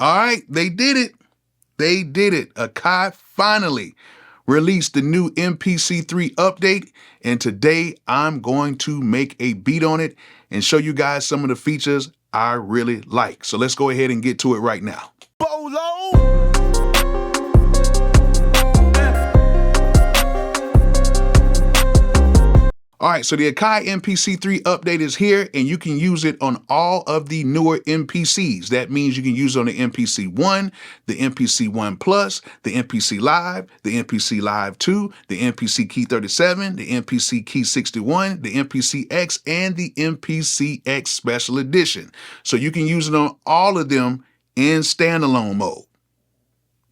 All right, they did it. They did it. Akai finally released the new MPC3 update, and today I'm going to make a beat on it and show you guys some of the features I really like. So let's go ahead and get to it right now. Bolo! All right, so the Akai MPC3 update is here, and you can use it on all of the newer MPCs. That means you can use it on the MPC1, the MPC1 Plus, the MPC Live, the MPC Live 2, the MPC Key 37, the MPC Key 61, the MPC X, and the MPC X Special Edition. So you can use it on all of them in standalone mode.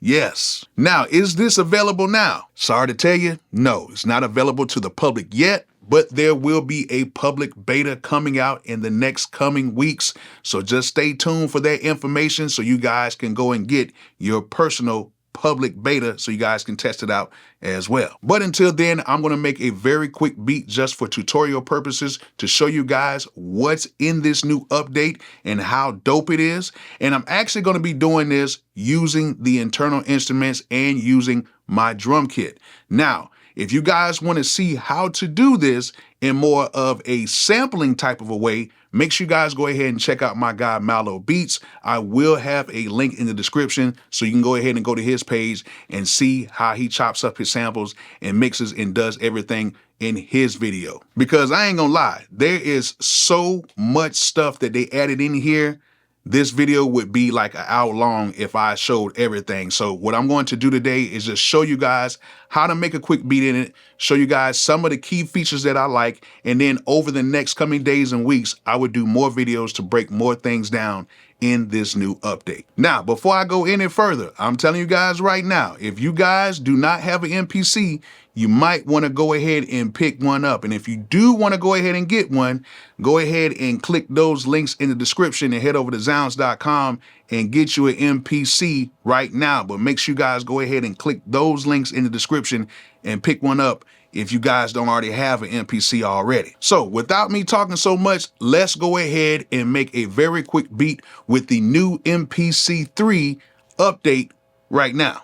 Yes. Now, is this available now? Sorry to tell you, no, it's not available to the public yet, but there will be a public beta coming out in the next coming weeks. So just stay tuned for that information so you guys can go and get your personal public beta so you guys can test it out as well. But until then, I'm going to make a very quick beat just for tutorial purposes to show you guys what's in this new update and how dope it is. And I'm actually going to be doing this using the internal instruments and using my drum kit. Now, if you guys want to see how to do this in more of a sampling type of a way, make sure you guys go ahead and check out my guy Mallow Beats. I will have a link in the description so you can go ahead and go to his page and see how he chops up his samples and mixes and does everything in his video. Because I ain't gonna lie, there is so much stuff that they added in here. This video would be like an hour long if I showed everything. So what I'm going to do today is just show you guys how to make a quick beat in it, show you guys some of the key features that I like, and then over the next coming days and weeks, I would do more videos to break more things down in this new update. Now, before I go any further, I'm telling you guys right now, if you guys do not have an MPC, you might want to go ahead and pick one up. And if you do want to go ahead and get one, go ahead and click those links in the description and head over to zounds.com and get you an MPC right now. But make sure you guys go ahead and click those links in the description and pick one up if you guys don't already have an MPC already. So without me talking so much, let's go ahead and make a very quick beat with the new MPC3 update right now.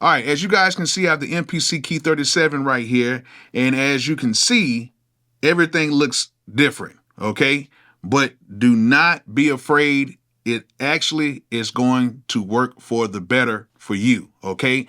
All right, as you guys can see, I have the MPC Key 37 right here. And as you can see, everything looks different, okay? But do not be afraid. It actually is going to work for the better for you, okay?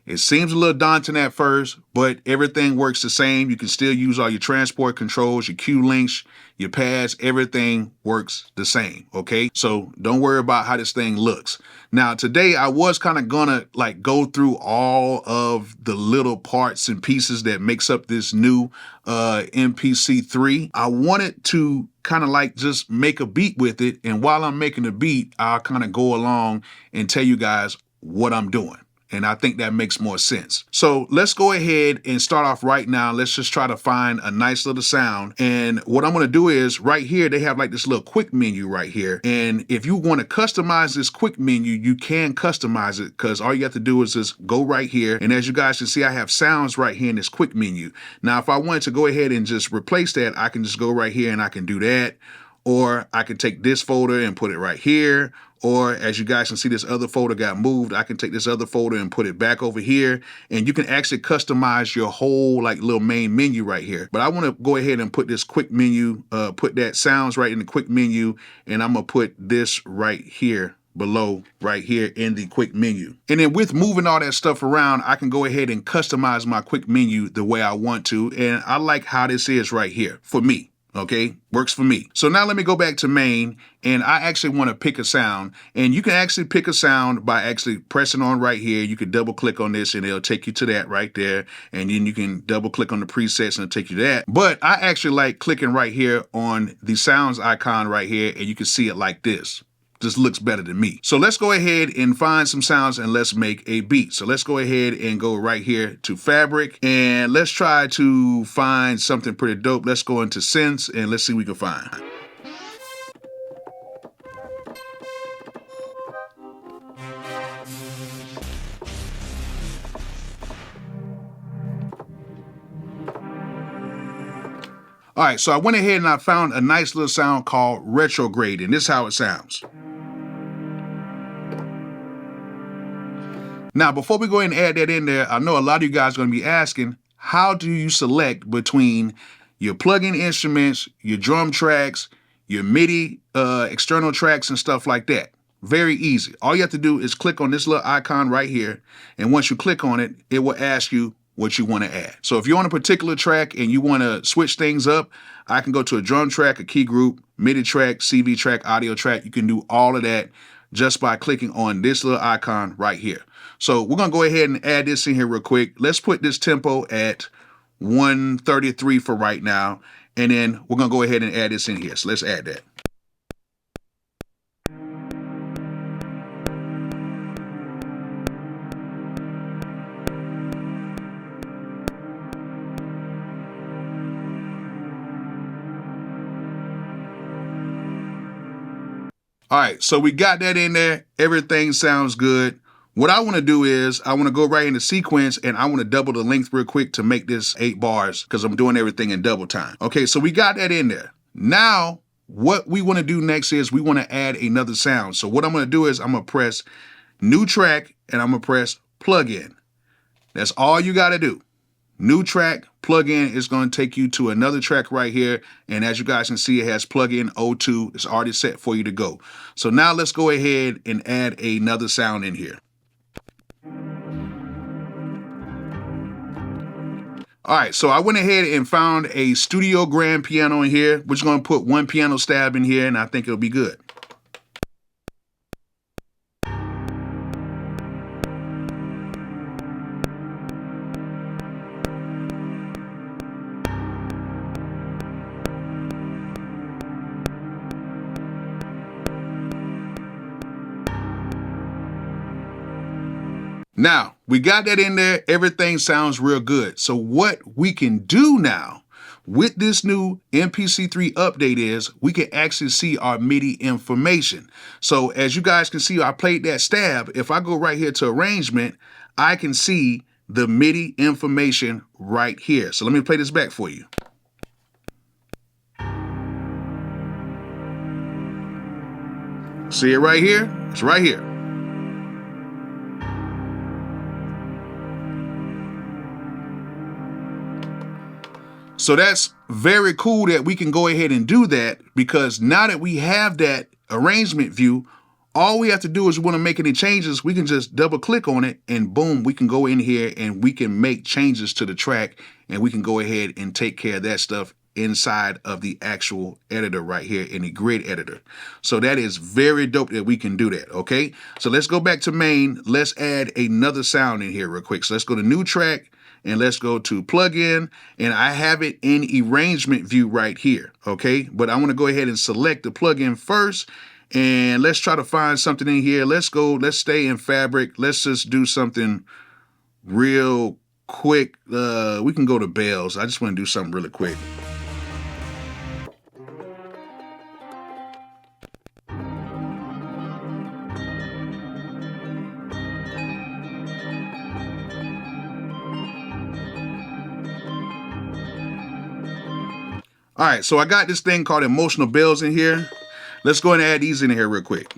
It seems a little daunting at first, but everything works the same. You can still use all your transport controls, your Q links, your pads, everything works the same, okay? So don't worry about how this thing looks. Now, today I was kind of gonna like go through all of the little parts and pieces that makes up this new MPC3. I wanted to kind of like just make a beat with it. And while I'm making a beat, I'll kind of go along and tell you guys what I'm doing. And I think that makes more sense. So let's go ahead and start off right now. Let's just try to find a nice little sound. And what I'm gonna do is right here, they have like this little quick menu right here. And if you wanna customize this quick menu, you can customize it because all you have to do is just go right here. And as you guys can see, I have sounds right here in this quick menu. Now, if I wanted to go ahead and just replace that, I can just go right here and I can do that. Or I can take this folder and put it right here. Or as you guys can see, this other folder got moved. I can take this other folder and put it back over here. And you can actually customize your whole like little main menu right here. But I want to go ahead and put this quick menu, put that sounds right in the quick menu. And I'm going to put this right here below right here in the quick menu. And then with moving all that stuff around, I can go ahead and customize my quick menu the way I want to. And I like how this is right here for me. Okay, works for me. So now let me go back to main, and I actually want to pick a sound. And you can actually pick a sound by actually pressing on right here. You can double click on this and it'll take you to that right there. And then you can double click on the presets and it'll take you to that. But I actually like clicking right here on the sounds icon right here, and you can see it like this. Just looks better than me. So let's go ahead and find some sounds and let's make a beat. So let's go ahead and go right here to fabric and let's try to find something pretty dope. Let's go into synths and let's see what we can find. All right, so I went ahead and I found a nice little sound called retrograde, and this is how it sounds. Now, before we go ahead and add that in there, I know a lot of you guys are going to be asking, how do you select between your plug-in instruments, your drum tracks, your MIDI external tracks and stuff like that? Very easy. All you have to do is click on this little icon right here. And once you click on it, it will ask you what you want to add. So if you're on a particular track and you want to switch things up, I can go to a drum track, a key group, MIDI track, CV track, audio track. You can do all of that just by clicking on this little icon right here. So we're going to go ahead and add this in here real quick. Let's put this tempo at 133 for right now. And then we're going to go ahead and add this in here. So let's add that. All right, so we got that in there. Everything sounds good. What I want to do is I want to go right into sequence and I want to double the length real quick to make this 8 bars because I'm doing everything in double time. Okay, so we got that in there. Now, what we want to do next is we want to add another sound. So what I'm going to do is I'm going to press new track and I'm going to press plug in. That's all you got to do. New track, plug-in is going to take you to another track right here. And as you guys can see, it has plug-in 02. It's already set for you to go. So now let's go ahead and add another sound in here. All right, so I went ahead and found a studio grand piano in here. We're just going to put one piano stab in here, and I think it'll be good. Now, we got that in there. Everything sounds real good. So what we can do now with this new MPC3 update is we can actually see our MIDI information. So as you guys can see, I played that stab. If I go right here to arrangement, I can see the MIDI information right here. So let me play this back for you. See it right here? It's right here. So that's very cool that we can go ahead and do that, because now that we have that arrangement view, all we have to do is we want to make any changes, we can just double click on it and boom, we can go in here and we can make changes to the track and we can go ahead and take care of that stuff inside of the actual editor right here in the grid editor. So that is very dope that we can do that, okay? So let's go back to main. Let's add another sound in here real quick. So let's go to new track. And let's go to plugin, and I have it in arrangement view right here, okay? But I want to go ahead and select the plugin first, and let's try to find something in here. Let's stay in fabric. Let's just do something real quick. We can go to bells. I just want to do something really quick. All right, so I got this thing called emotional bells in here. Let's go ahead and add these in here real quick.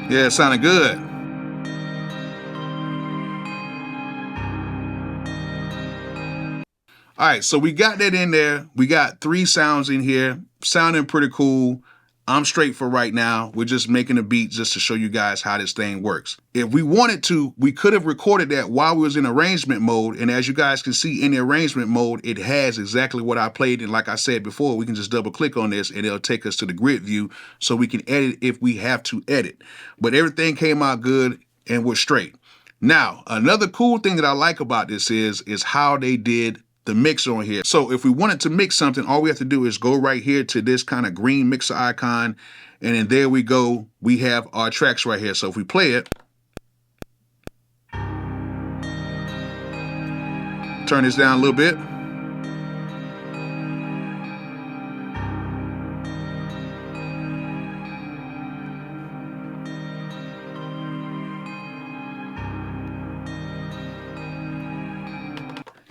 Yeah, it sounded good. All right, so we got that in there. We got 3 sounds in here, sounding pretty cool. I'm straight for right now. We're just making a beat just to show you guys how this thing works. If we wanted to, we could have recorded that while we was in arrangement mode. And as you guys can see in the arrangement mode, it has exactly what I played. And like I said before, we can just double click on this and it'll take us to the grid view so we can edit if we have to edit. But everything came out good and we're straight. Now, another cool thing that I like about this is how they did the mixer on here. So if we wanted to mix something, all we have to do is go right here to this kind of green mixer icon, and then there we go. We have our tracks right here. So if we play it, turn this down a little bit.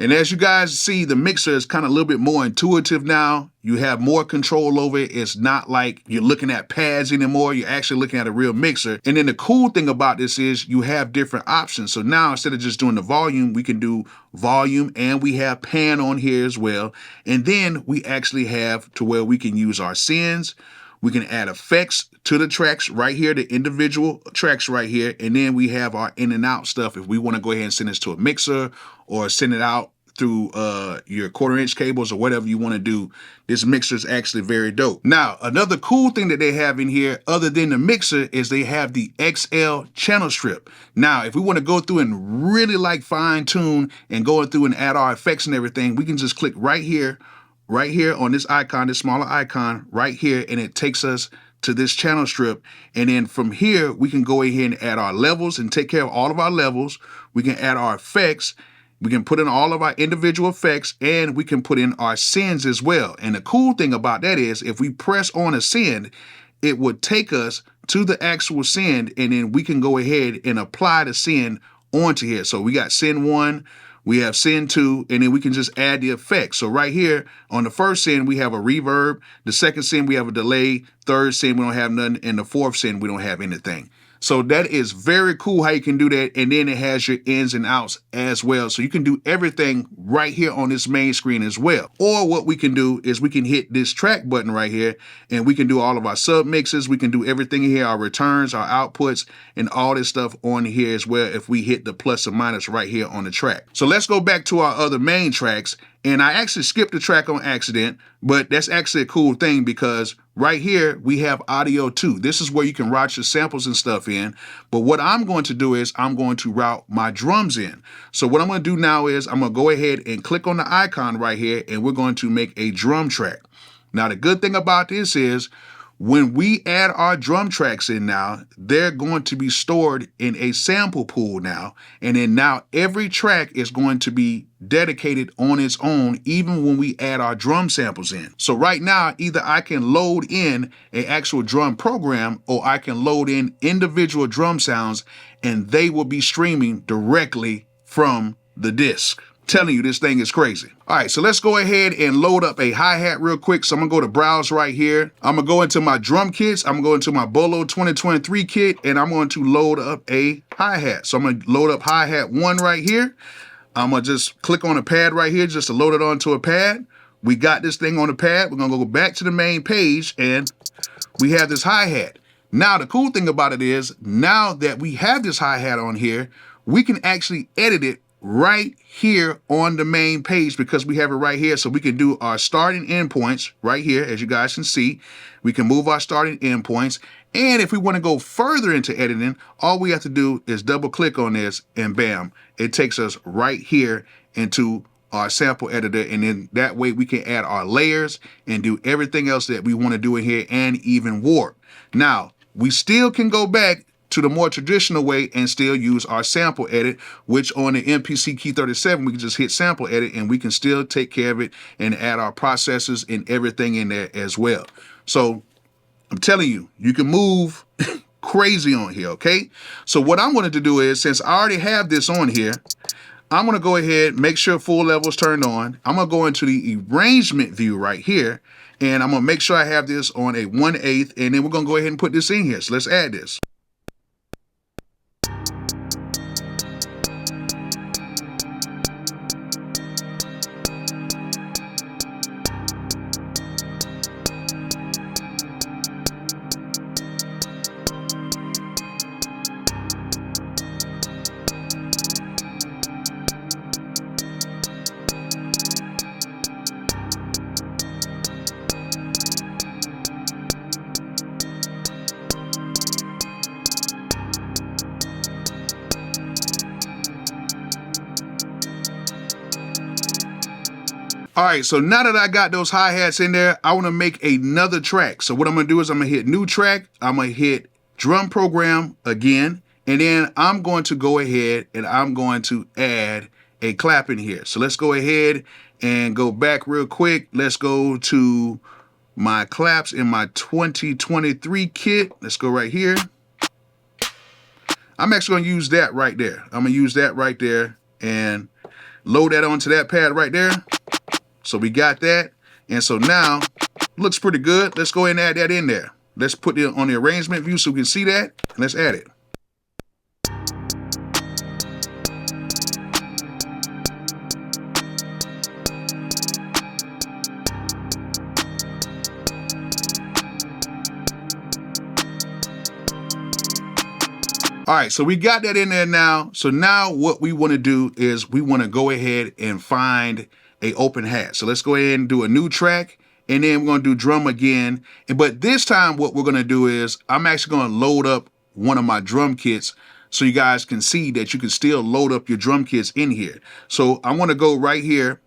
And as you guys see, the mixer is kind of a little bit more intuitive now. You have more control over it. It's not like you're looking at pads anymore. You're actually looking at a real mixer. And then the cool thing about this is you have different options. So now instead of just doing the volume, we can do volume, and we have pan on here as well. And then we actually have to where we can use our sends. We can add effects to the tracks right here, the individual tracks right here. And then we have our in and out stuff. If we want to go ahead and send this to a mixer or send it out through your 1/4-inch cables or whatever you want to do, this mixer is actually very dope. Now, another cool thing that they have in here, other than the mixer, is they have the XL channel strip. Now, if we want to go through and really like fine tune and go through and add our effects and everything, we can just click right here on this icon, this smaller icon right here, and it takes us to this channel strip. And then from here, we can go ahead and add our levels and take care of all of our levels. We can add our effects. We can put in all of our individual effects, and we can put in our sends as well. And the cool thing about that is if we press on a send, it would take us to the actual send, and then we can go ahead and apply the send onto here. So we got send 1, we have send 2, and then we can just add the effects. So right here on the first send, we have a reverb. The second send, we have a delay. Third send, we don't have nothing. And the fourth send, we don't have anything. So that is very cool how you can do that. And then it has your ins and outs as well. So you can do everything right here on this main screen as well. Or what we can do is we can hit this track button right here, and we can do all of our sub mixes. We can do everything here, our returns, our outputs, and all this stuff on here as well if we hit the plus or minus right here on the track. So let's go back to our other main tracks. And I actually skipped the track on accident, but that's actually a cool thing because right here we have audio too. This is where you can route your samples and stuff in. But what I'm going to do is I'm going to route my drums in. So what I'm going to do now is I'm going to go ahead and click on the icon right here, and we're going to make a drum track. Now, the good thing about this is when we add our drum tracks in now, they're going to be stored in a sample pool now. And then now every track is going to be dedicated on its own, even when we add our drum samples in. So right now, either I can load in an actual drum program, or I can load in individual drum sounds, and they will be streaming directly from the disc. Telling you, this thing is crazy. All right, so let's go ahead and load up a hi-hat real quick. So I'm gonna go to browse right here. I'm gonna go into my drum kits. I'm gonna go into my Bolo 2023 kit, and I'm going to load up a hi-hat. So I'm gonna load up hi-hat 1 right here. I'm gonna just click on a pad right here just to load it onto a pad. We got this thing on the pad. We're gonna go back to the main page, and we have this hi-hat. Now, the cool thing about it is, now that we have this hi-hat on here, we can actually edit it right here on the main page because we have it right here. So we can do our start and end points right here, as you guys can see. We can move our start and end points. And if we want to go further into editing, all we have to do is double click on this, and bam, it takes us right here into our sample editor. And then that way we can add our layers and do everything else that we want to do in here, and even warp. Now, we still can go back to the more traditional way and still use our sample edit, which on the MPC Key 37, we can just hit sample edit, and we can still take care of it and add our processors and everything in there as well. So I'm telling you, you can move crazy on here, okay? So what I'm going to do is, since I already have this on here, I'm going to go ahead, make sure full level is turned on. I'm going to go into the arrangement view right here, and I'm going to make sure I have this on a 1/8, and then we're going to go ahead and put this in here. So let's add this. All right, so now that I got those hi-hats in there, I want to make another track. So what I'm going to do is I'm going to hit new track. I'm going to hit drum program again. And then I'm going to go ahead and I'm going to add a clap in here. So let's go ahead and go back real quick. Let's go to my claps in my 2023 kit. Let's go right here. I'm actually going to use that right there. I'm going to use that right there. And load that onto that pad right there. So we got that. And so now, looks pretty good. Let's go ahead and add that in there. Let's put it on the arrangement view so we can see that. And let's add it. All right, so we got that in there now. So now what we want to do is we want to go ahead and find a open hat. So let's go ahead and do a new track, and then we're going to do drum again. But this time what we're going to do is I'm actually going to load up one of my drum kits so you guys can see that you can still load up your drum kits in here. So I want to go right here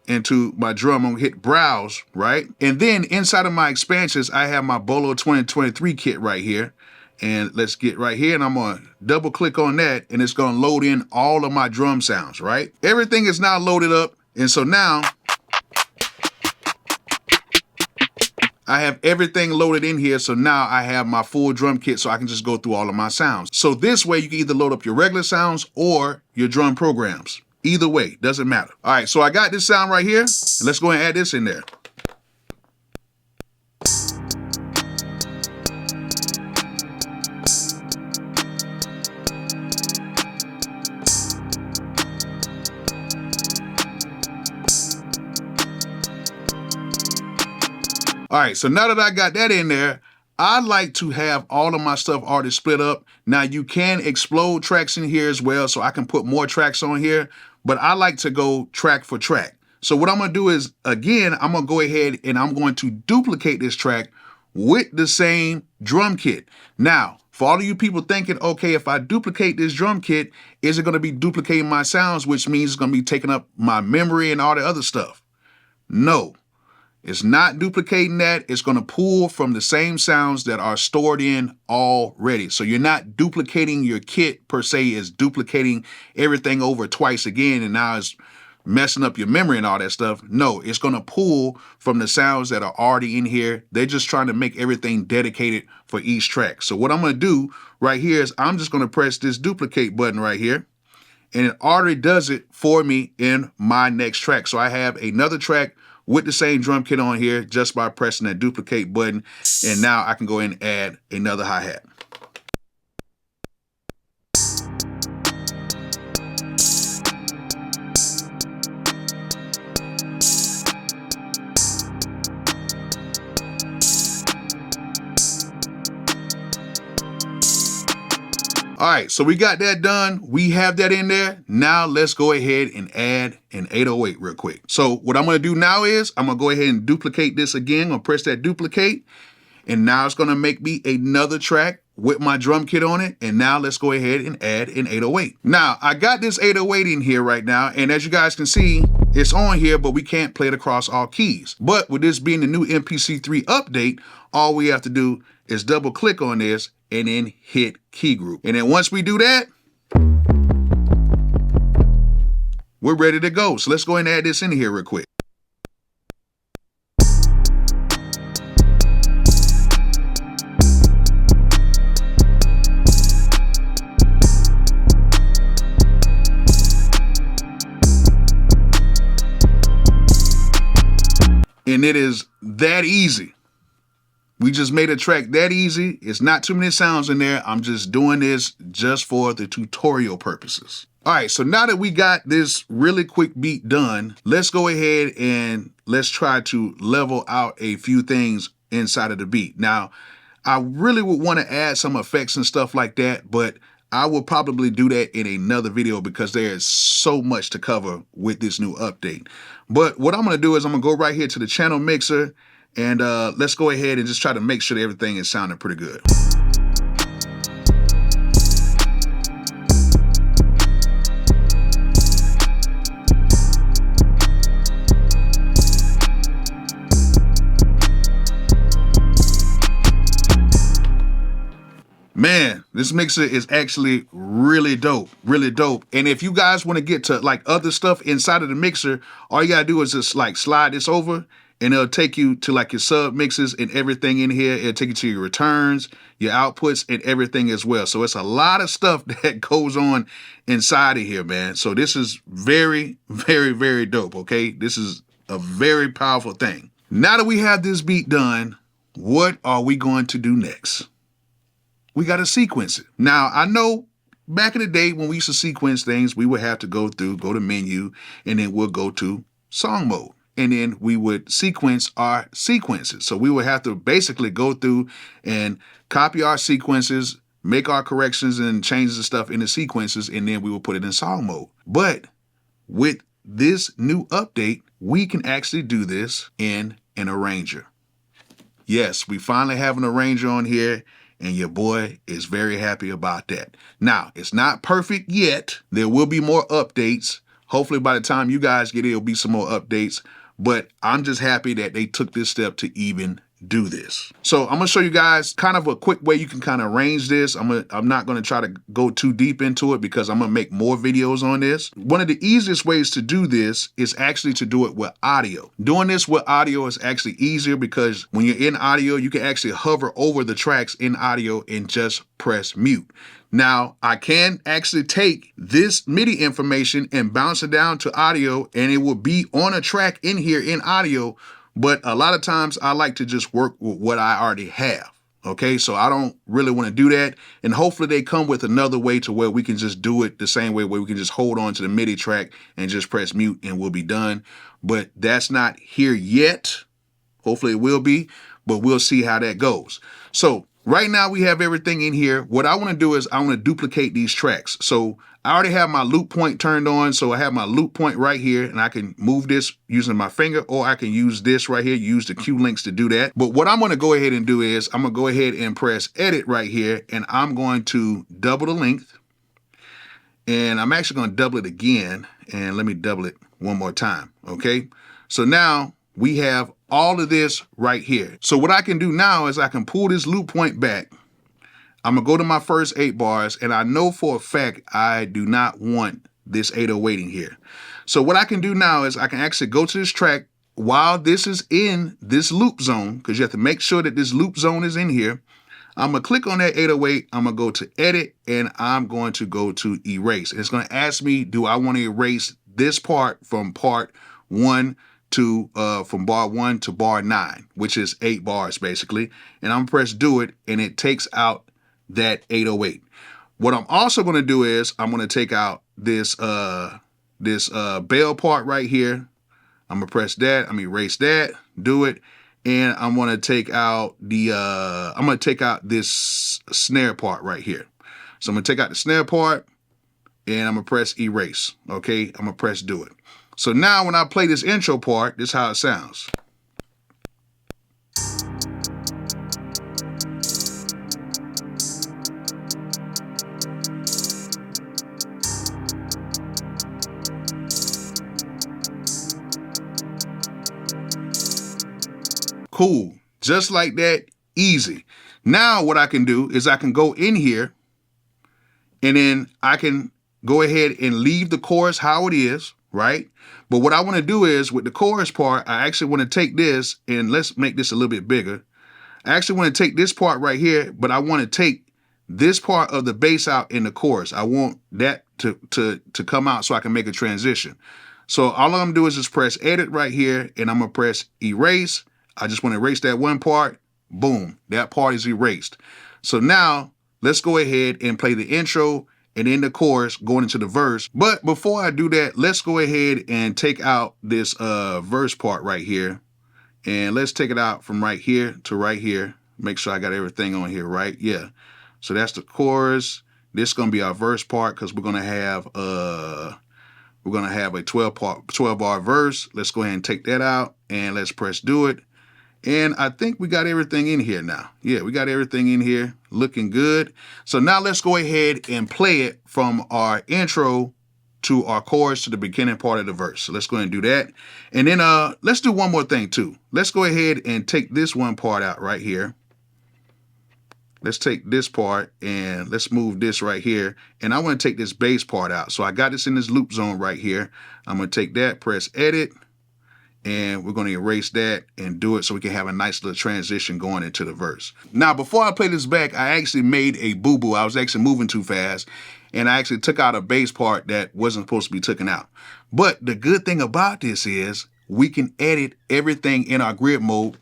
into my drum. I'm gonna hit browse, right? And then inside of my expansions, I have my Bolo 2023 kit right here. And let's get right here, and I'm gonna double click on that, and it's gonna load in all of my drum sounds, right? Everything is now loaded up, and so now I have everything loaded in here. So now I have my full drum kit, so I can just go through all of my sounds. So this way you can either load up your regular sounds or your drum programs. Either way, doesn't matter. All right, so I got this sound right here, and let's go ahead and add this in there. All right, so now that I got that in there, I like to have all of my stuff already split up. Now you can explode tracks in here as well, so I can put more tracks on here, but I like to go track for track. So what I'm gonna do is, again, I'm gonna go ahead and I'm going to duplicate this track with the same drum kit. Now, for all of you people thinking, okay, if I duplicate this drum kit, is it gonna be duplicating my sounds, which means it's gonna be taking up my memory and all the other stuff? No. It's not duplicating that. It's going to pull from the same sounds that are stored in already. So you're not duplicating your kit per se. It's duplicating everything over twice again, and now it's messing up your memory and all that stuff. No, it's going to pull from the sounds that are already in here. They're just trying to make everything dedicated for each track. So what I'm going to do right here is I'm just going to press this duplicate button right here, and it already does it for me in my next track. So I have another track with the same drum kit on here just by pressing that duplicate button. And now I can go in and add another hi-hat. All right, so we got that done. We have that in there. Now let's go ahead and add an 808 real quick. So what I'm gonna do now is I'm gonna go ahead and duplicate this again. I'm gonna press that duplicate, and now it's gonna make me another track with my drum kit on it. And now let's go ahead and add an 808. Now I got this 808 in here right now, and as you guys can see, it's on here, but we can't play it across all keys. But with this being the new MPC3 update, all we have to do is double click on this and then hit Keygroup. And then once we do that, we're ready to go. So let's go ahead and add this in here real quick. And it is that easy. We just made a track that easy. It's not too many sounds in there. I'm just doing this just for the tutorial purposes. All right, so now that we got this really quick beat done, let's go ahead and let's try to level out a few things inside of the beat. Now, I really would want to add some effects and stuff like that, but I will probably do that in another video because there is so much to cover with this new update. But what I'm going to do is I'm going to go right here to the channel mixer, and let's go ahead and just try to make sure that everything is sounding pretty good. Man, this mixer is actually really dope, really dope. And if you guys want to get to like other stuff inside of the mixer, all you gotta do is just like slide this over and it'll take you to like your sub mixes and everything in here. It'll take you to your returns, your outputs, and everything as well. So it's a lot of stuff that goes on inside of here, man. So this is very, very, very dope, okay? This is a very powerful thing. Now that we have this beat done, what are we going to do next? We got to sequence it. Now, I know back in the day when we used to sequence things, we would have to go to menu, and then we'll go to song mode. And then we would sequence our sequences. So we would have to basically go through and copy our sequences, make our corrections and changes and stuff in the sequences, and then we will put it in song mode. But with this new update, we can actually do this in an arranger. Yes, we finally have an arranger on here, and your boy is very happy about that. Now, it's not perfect yet. There will be more updates. Hopefully by the time you guys get it, there'll be some more updates. But I'm just happy that they took this step to even do this. So I'm gonna show you guys kind of a quick way you can kind of arrange this. I'm not gonna try to go too deep into it because I'm gonna make more videos on this. One of the easiest ways to do this is actually to do it with audio. Doing this with audio is actually easier because when you're in audio, you can actually hover over the tracks in audio and just press mute. Now, I can actually take this MIDI information and bounce it down to audio, and it will be on a track in here in audio, but a lot of times I like to just work with what I already have, okay? So I don't really want to do that, and hopefully they come with another way to where we can just do it the same way, where we can just hold on to the MIDI track and just press mute and we'll be done, but that's not here yet. Hopefully it will be, but we'll see how that goes. So right now we have everything in here. What I want to do is I want to duplicate these tracks. So I already have my loop point turned on. So I have my loop point right here, and I can move this using my finger, or I can use this right here, use the Q links to do that. But what I'm going to go ahead and do is I'm going to go ahead and press edit right here, and I'm going to double the length. And I'm actually going to double it again, and let me double it one more time. Okay. So now we have all of this right here. So what I can do now is I can pull this loop point back. I'm gonna go to my first 8 bars, and I know for a fact I do not want this 808 in here. So what I can do now is I can actually go to this track while this is in this loop zone, because you have to make sure that this loop zone is in here. I'm gonna click on that 808, I'm gonna go to edit, and I'm going to go to erase. And it's gonna ask me, do I want to erase this part from part 1 to from bar 1 to bar 9, which is 8 bars basically. And I'm gonna press do it, and it takes out that 808. What I'm also gonna do is I'm gonna take out this bell part right here. I'm gonna press that, I'm gonna erase that, do it, and I'm gonna take out the this snare part right here. So I'm gonna take out the snare part, and I'm gonna press erase. Okay, I'm gonna press do it. So now when I play this intro part, this is how it sounds. Cool, just like that, easy. Now what I can do is I can go in here, and then I can go ahead and leave the chorus how it is, right? But what I want to do is with the chorus part, I actually want to take this, and let's make this a little bit bigger. I actually want to take this part right here, but I want to take this part of the bass out in the chorus. I want that to come out so I can make a transition. So all I'm gonna do is just press edit right here, and I'm gonna press erase. I just want to erase that one part. Boom, that part is erased. So now let's go ahead and play the intro and then the chorus going into the verse. But before I do that, let's go ahead and take out this verse part right here. And let's take it out from right here to right here. Make sure I got everything on here, right? Yeah. So that's the chorus. This is gonna be our verse part because we're gonna have a 12 bar verse. Let's go ahead and take that out, and let's press do it. And I think we got everything in here now. Yeah, we got everything in here looking good. So now let's go ahead and play it from our intro to our chorus to the beginning part of the verse. So let's go ahead and do that. And then let's do one more thing too. Let's go ahead and take this one part out right here. Let's take this part and let's move this right here. And I want to take this bass part out. So I got this in this loop zone right here. I'm going to take that, press edit, and we're going to erase that and do it so we can have a nice little transition going into the verse. Now, before I play this back, I actually made a boo-boo. I was actually moving too fast, and I actually took out a bass part that wasn't supposed to be taken out. But the good thing about this is we can edit everything in our grid mode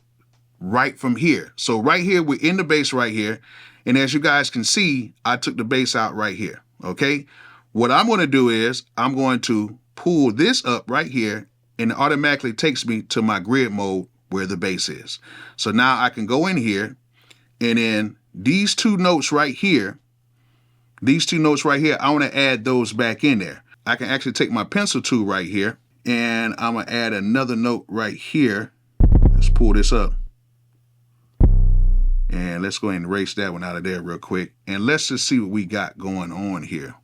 right from here. So right here, we're in the bass right here, and as you guys can see, I took the bass out right here, okay? What I'm going to do is I'm going to pull this up right here, and it automatically takes me to my grid mode where the bass is. So now I can go in here, and then these two notes right here, I want to add those back in there. I can actually take my pencil tool right here, and I'm going to add another note right here. Let's pull this up. And let's go ahead and erase that one out of there real quick. And let's just see what we got going on here.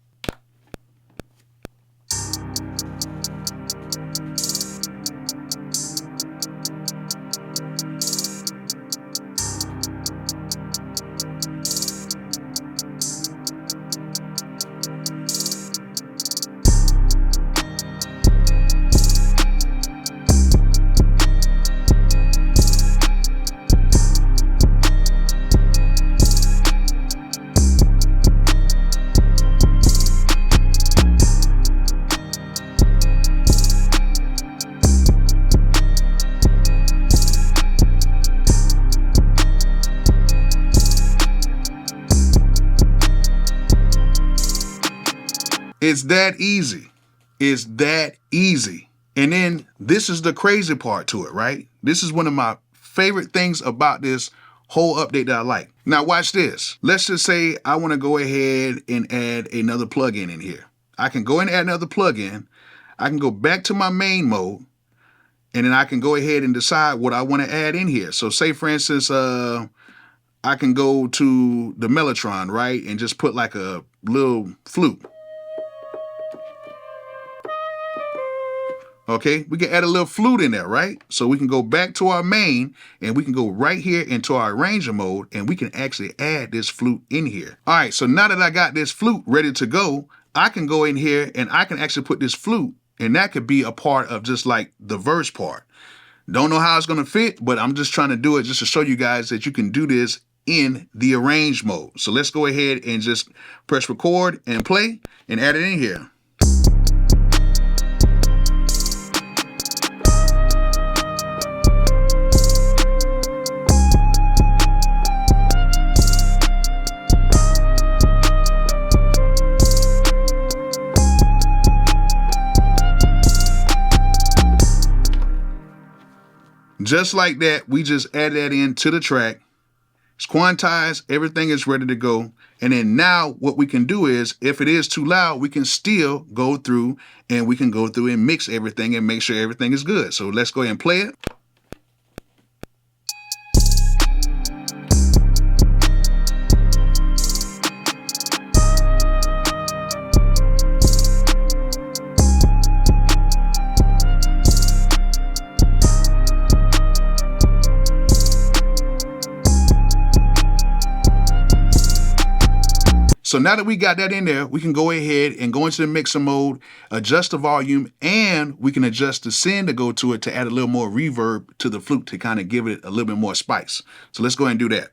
It's that easy. It's that easy. And then this is the crazy part to it, right? This is one of my favorite things about this whole update that I like. Now watch this. Let's just say I want to go ahead and add another plugin in here. I can go and add another plugin. I can go back to my main mode, and then I can go ahead and decide what I want to add in here. So say for instance, I can go to the Mellotron, right? And just put like a little flute. Okay, we can add a little flute in there, right? So we can go back to our main, and we can go right here into our arranger mode, and we can actually add this flute in here. All right, so now that I got this flute ready to go, I can go in here and I can actually put this flute, and that could be a part of just like the verse part. Don't know how it's gonna fit, but I'm just trying to do it just to show you guys that you can do this in the arrange mode. So let's go ahead and just press record and play and add it in here. Just like that, we just add that into the track. It's quantized, everything is ready to go. And then now what we can do is, if it is too loud, we can still go through and mix everything and make sure everything is good. So let's go ahead and play it. So now that we got that in there, we can go ahead and go into the mixer mode, adjust the volume, and we can adjust the send to go to it to add a little more reverb to the flute to kind of give it a little bit more spice. So let's go ahead and do that.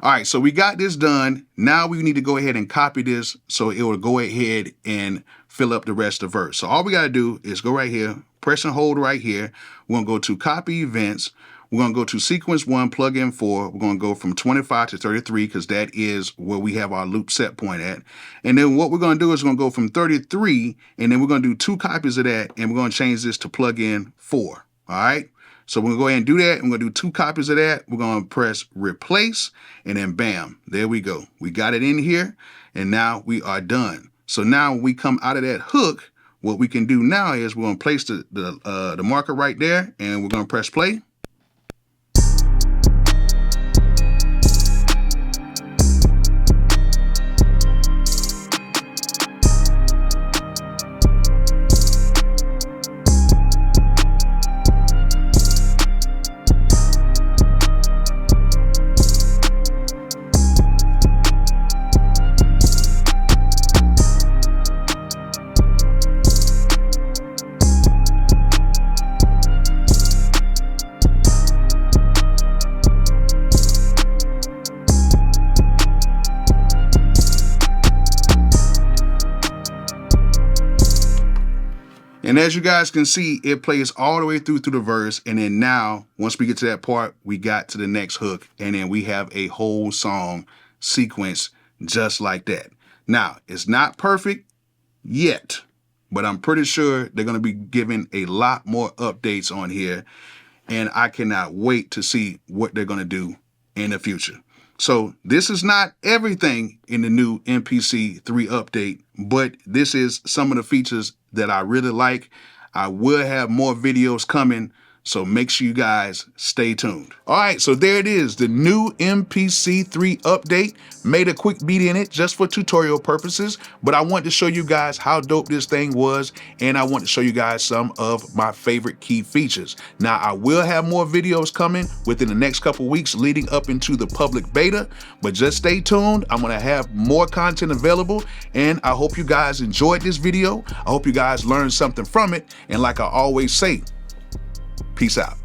All right, so we got this done. Now we need to go ahead and copy this so it will go ahead and fill up the rest of the verse. So all we got to do is go right here, press and hold right here. We're going to go to copy events. We're going to go to sequence 1, plugin 4. We're going to go from 25 to 33 because that is where we have our loop set point at. And then what we're going to do is we're going to go from 33, and then we're going to do 2 copies of that, and we're going to change this to plugin 4. All right. So we're going to go ahead and do that. I'm going to do 2 copies of that. We're going to press replace, and then bam, there we go. We got it in here, and now we are done. So now when we come out of that hook, what we can do now is we're going to place the marker right there, and we're going to press play. And as you guys can see, it plays all the way through the verse. And then now, once we get to that part, we got to the next hook. And then we have a whole song sequence just like that. Now, it's not perfect yet, but I'm pretty sure they're going to be giving a lot more updates on here. And I cannot wait to see what they're going to do in the future. So this is not everything in the new MPC 3 update, but this is some of the features that I really like. I will have more videos coming, so make sure you guys stay tuned. All right, so there it is, the new MPC 3 update. Made a quick beat in it just for tutorial purposes, but I want to show you guys how dope this thing was, and I want to show you guys some of my favorite key features. Now, I will have more videos coming within the next couple weeks leading up into the public beta, but just stay tuned. I'm gonna have more content available, and I hope you guys enjoyed this video. I hope you guys learned something from it, and like I always say, peace out.